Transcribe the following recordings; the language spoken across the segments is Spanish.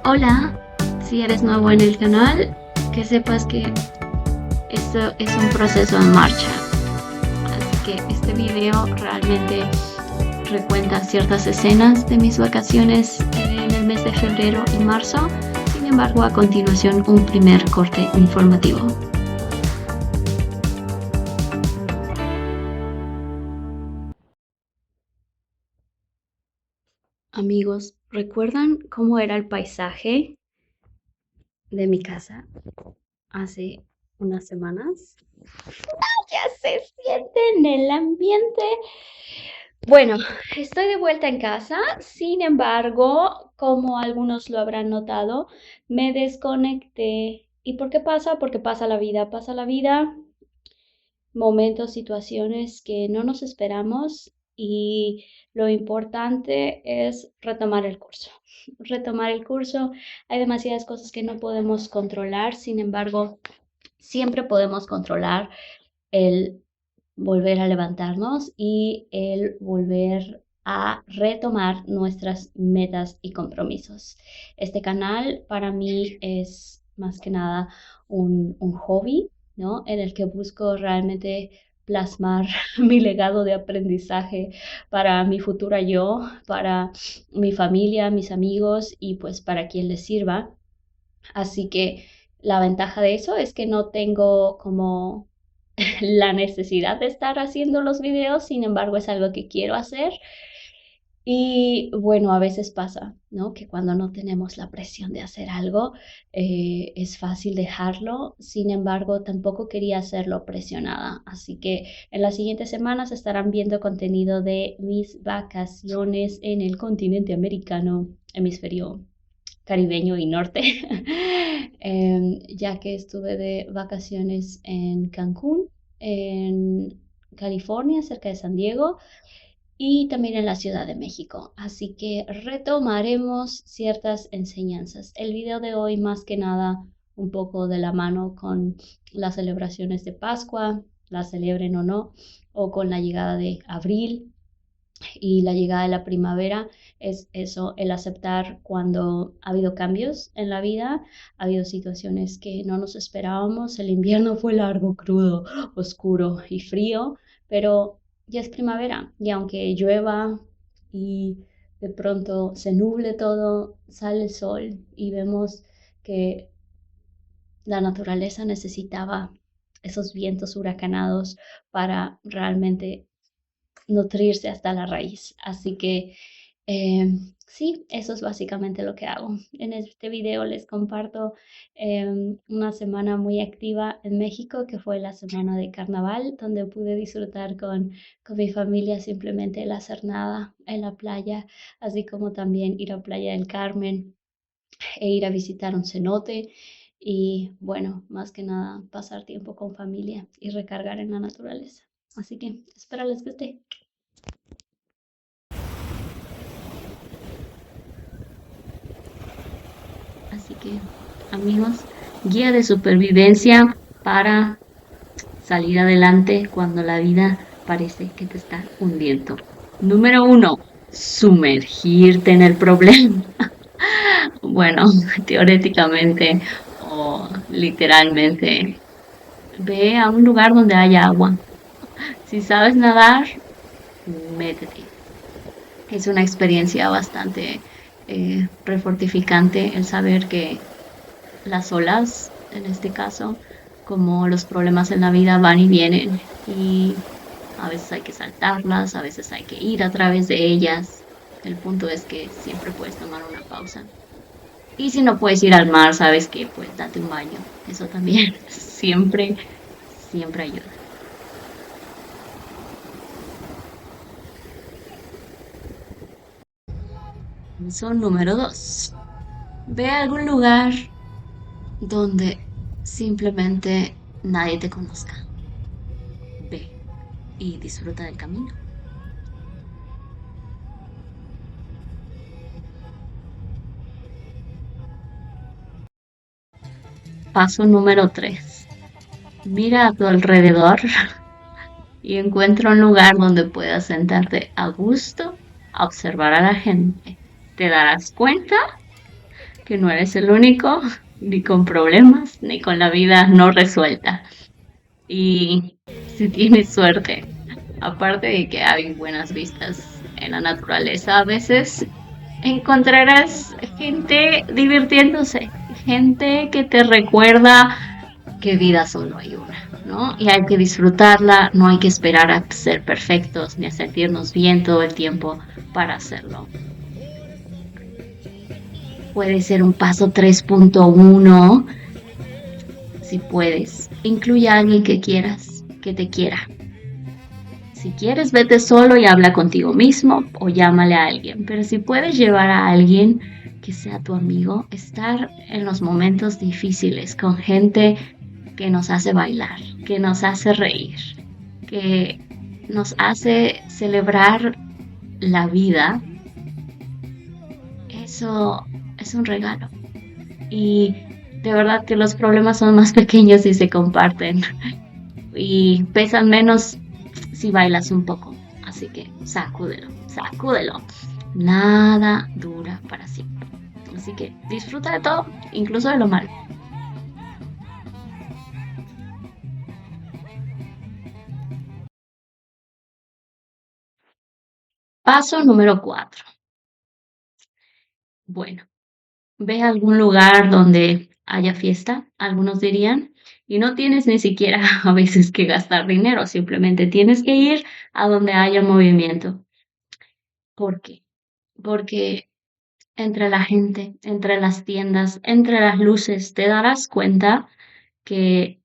Hola, si eres nuevo en el canal, que sepas que esto es un proceso en marcha. Así que este video realmente recuenta ciertas escenas de mis vacaciones en el mes de febrero y marzo. Sin embargo, a continuación un primer corte informativo. Amigos, ¿recuerdan cómo era el paisaje de mi casa hace unas semanas? Ya se siente en el ambiente. Bueno, estoy de vuelta en casa, sin embargo, como algunos lo habrán notado, me desconecté. ¿Y por qué pasa? Porque pasa la vida, momentos, situaciones que no nos esperamos y lo importante es retomar el curso. Retomar el curso, hay demasiadas cosas que no podemos controlar, sin embargo, siempre podemos controlar el volver a levantarnos y el volver a retomar nuestras metas y compromisos. Este canal para mí es más que nada un hobby, ¿no? En el que busco realmente plasmar mi legado de aprendizaje para mi futura yo, para mi familia, mis amigos y pues para quien les sirva. Así que la ventaja de eso es que no tengo como la necesidad de estar haciendo los videos, sin embargo es algo que quiero hacer. Y bueno, a veces pasa, ¿no? Que cuando no tenemos la presión de hacer algo, es fácil dejarlo. Sin embargo, tampoco quería hacerlo presionada. Así que en las siguientes semanas estarán viendo contenido de mis vacaciones en el continente americano, hemisferio caribeño y norte, ya que estuve de vacaciones en Cancún, en California, cerca de San Diego, y también en la Ciudad de México. Así que retomaremos ciertas enseñanzas. El video de hoy, más que nada, un poco de la mano con las celebraciones de Pascua, la celebren o no, o con la llegada de abril y la llegada de la primavera, es eso, el aceptar cuando ha habido cambios en la vida, ha habido situaciones que no nos esperábamos, el invierno fue largo, crudo, oscuro y frío, pero ya es primavera y aunque llueva y de pronto se nuble todo, sale el sol y vemos que la naturaleza necesitaba esos vientos huracanados para realmente nutrirse hasta la raíz. Así que sí, eso es básicamente lo que hago. En este video les comparto una semana muy activa en México, que fue la semana de carnaval, donde pude disfrutar con mi familia simplemente el hacer nada en la playa, así como también ir a Playa del Carmen e ir a visitar un cenote. Y bueno, más que nada pasar tiempo con familia y recargar en la naturaleza. Así que espero les guste. Así que, amigos, guía de supervivencia para salir adelante cuando la vida parece que te está hundiendo. Número uno, sumergirte en el problema. Bueno, teóricamente o literalmente, ve a un lugar donde haya agua. Si sabes nadar, métete. Es una experiencia bastante refortificante el saber que las olas, en este caso, como los problemas en la vida van y vienen y a veces hay que saltarlas, a veces hay que ir a través de ellas. El punto es que siempre puedes tomar una pausa. Y si no puedes ir al mar, sabes que pues date un baño. Eso también siempre, siempre ayuda. Paso número dos. Ve a algún lugar donde simplemente nadie te conozca. Ve y disfruta del camino. Paso número 3. Mira a tu alrededor y encuentra un lugar donde puedas sentarte a gusto a observar a la gente. Te darás cuenta que no eres el único, ni con problemas, ni con la vida no resuelta. Y si tienes suerte, aparte de que hay buenas vistas en la naturaleza, a veces encontrarás gente divirtiéndose, gente que te recuerda que vida solo hay una, ¿no? Y hay que disfrutarla, no hay que esperar a ser perfectos ni a sentirnos bien todo el tiempo para hacerlo. Puede ser un paso 3.1, si puedes. Incluye a alguien que quieras, que te quiera. Si quieres, vete solo y habla contigo mismo o llámale a alguien. Pero si puedes llevar a alguien que sea tu amigo, estar en los momentos difíciles con gente que nos hace bailar, que nos hace reír, que nos hace celebrar la vida, eso es un regalo. Y de verdad que los problemas son más pequeños si se comparten y pesan menos si bailas un poco. Así que sacúdelo, sacúdelo. Nada dura para siempre. Así que disfruta de todo, incluso de lo malo. Paso número 4. Bueno, ve a algún lugar donde haya fiesta, algunos dirían, y no tienes ni siquiera a veces que gastar dinero, simplemente tienes que ir a donde haya movimiento. ¿Por qué? Porque entre la gente, entre las tiendas, entre las luces, te darás cuenta que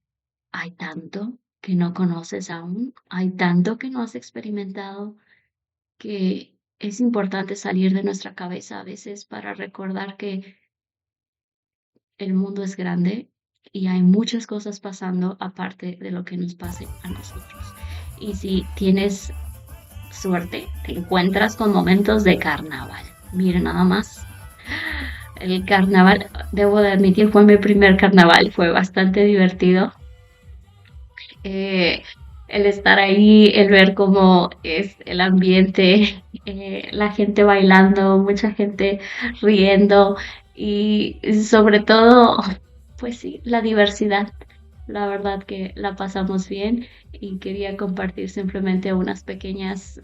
hay tanto que no conoces aún, hay tanto que no has experimentado, que es importante salir de nuestra cabeza a veces para recordar que el mundo es grande y hay muchas cosas pasando aparte de lo que nos pase a nosotros. Y si tienes suerte, te encuentras con momentos de carnaval. Mira nada más. El carnaval, debo de admitir, fue mi primer carnaval, fue bastante divertido. Eh, el estar ahí, el ver cómo es el ambiente, la gente bailando, mucha gente riendo y sobre todo, pues sí, la diversidad. La verdad que la pasamos bien y quería compartir simplemente unas pequeñas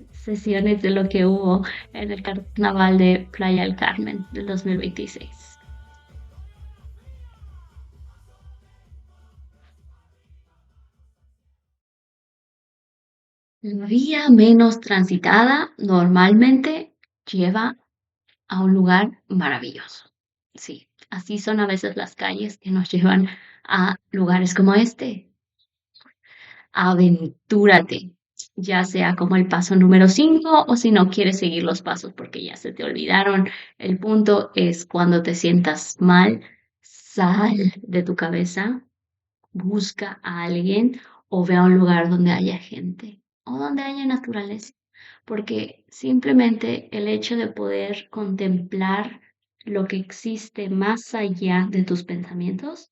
sesiones de lo que hubo en el carnaval de Playa del Carmen del 2026. La vía menos transitada normalmente lleva a un lugar maravilloso. Sí, así son a veces las calles que nos llevan a lugares como este. Aventúrate, ya sea como el paso número 5 o si no quieres seguir los pasos porque ya se te olvidaron. El punto es cuando te sientas mal, sal de tu cabeza, busca a alguien o ve a un lugar donde haya gente o donde haya naturaleza, porque simplemente el hecho de poder contemplar lo que existe más allá de tus pensamientos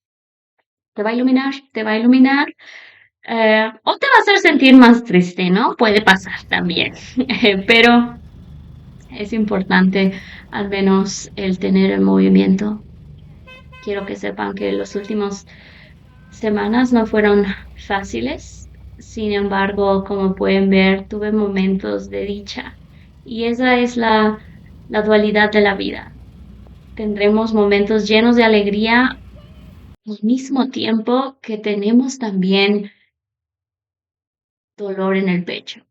te va a iluminar, o te va a hacer sentir más triste, ¿no? Puede pasar también, pero es importante al menos el tener el movimiento. Quiero que sepan que los últimos semanas no fueron fáciles, sin embargo, como pueden ver, tuve momentos de dicha y esa es la dualidad de la vida. Tendremos momentos llenos de alegría al mismo tiempo que tenemos también dolor en el pecho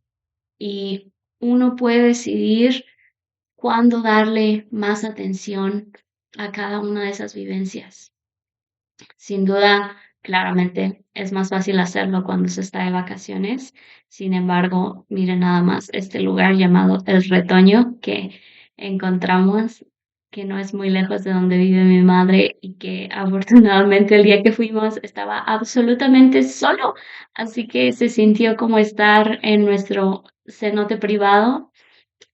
y uno puede decidir cuándo darle más atención a cada una de esas vivencias. Sin duda, claramente es más fácil hacerlo cuando se está de vacaciones. Sin embargo, miren nada más este lugar llamado El Retoño que encontramos, que no es muy lejos de donde vive mi madre y que afortunadamente el día que fuimos estaba absolutamente solo. Así que se sintió como estar en nuestro cenote privado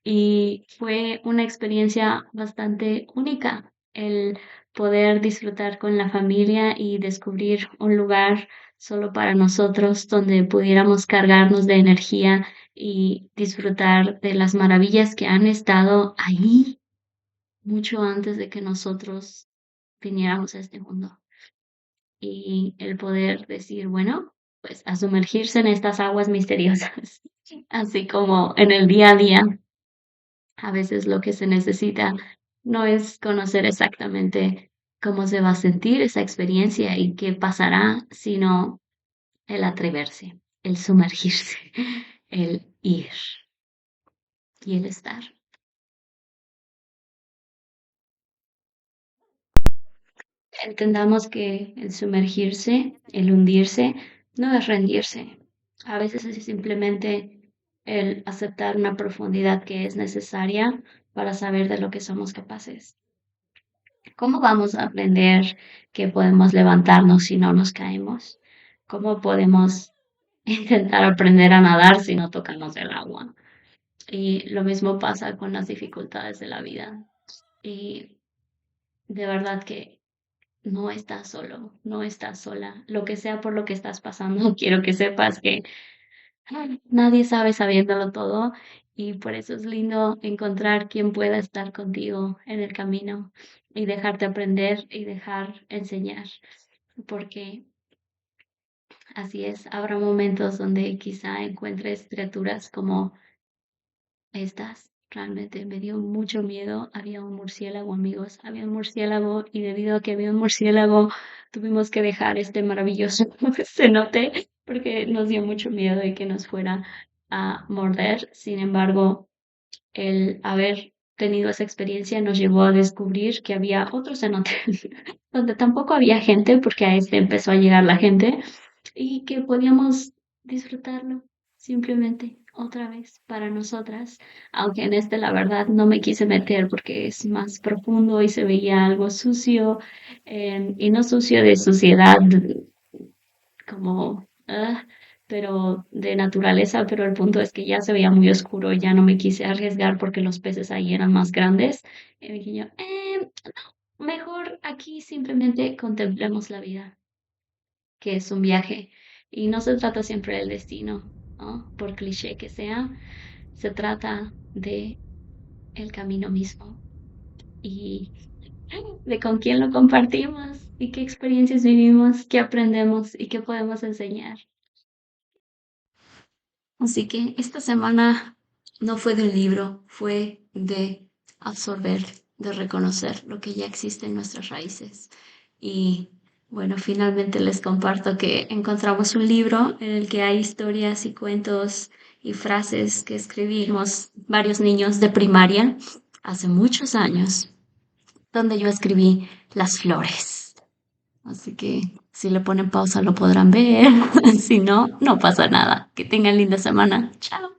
y fue una experiencia bastante única el poder disfrutar con la familia y descubrir un lugar solo para nosotros donde pudiéramos cargarnos de energía y disfrutar de las maravillas que han estado ahí mucho antes de que nosotros viniéramos a este mundo. Y el poder decir, bueno, pues a sumergirse en estas aguas misteriosas, así como en el día a día, a veces lo que se necesita no es conocer exactamente cómo se va a sentir esa experiencia y qué pasará, sino el atreverse, el sumergirse, el ir y el estar. Entendamos que el sumergirse, el hundirse, no es rendirse. A veces es simplemente el aceptar una profundidad que es necesaria para saber de lo que somos capaces. ¿Cómo vamos a aprender que podemos levantarnos si no nos caemos? ¿Cómo podemos intentar aprender a nadar si no tocamos el agua? Y lo mismo pasa con las dificultades de la vida. Y de verdad que no estás solo, no estás sola. Lo que sea por lo que estás pasando, quiero que sepas que nadie sabe sabiéndolo todo y por eso es lindo encontrar quien pueda estar contigo en el camino y dejarte aprender y dejar enseñar, porque así es, habrá momentos donde quizá encuentres criaturas como estas. Realmente me dio mucho miedo. Había un murciélago, amigos. Había un murciélago y debido a que había un murciélago, tuvimos que dejar este maravilloso cenote porque nos dio mucho miedo de que nos fuera a morder. Sin embargo, el haber tenido esa experiencia nos llevó a descubrir que había otro cenote donde tampoco había gente porque a este empezó a llegar la gente y que podíamos disfrutarlo simplemente otra vez para nosotras, aunque en este la verdad no me quise meter porque es más profundo y se veía algo sucio, y no sucio de suciedad como, pero de naturaleza, pero el punto es que ya se veía muy oscuro, ya no me quise arriesgar porque los peces ahí eran más grandes, y dije yo, no, mejor aquí simplemente contemplemos la vida que es un viaje. Y no se trata siempre del destino, ¿no? Por cliché que sea, se trata de el camino mismo y de con quién lo compartimos y qué experiencias vivimos, qué aprendemos y qué podemos enseñar. Así que esta semana no fue de un libro, fue de absorber, de reconocer lo que ya existe en nuestras raíces. Y bueno, finalmente les comparto que encontramos un libro en el que hay historias y cuentos y frases que escribimos varios niños de primaria hace muchos años, donde yo escribí las flores. Así que si le ponen pausa lo podrán ver, si no, no pasa nada. Que tengan linda semana. Chao.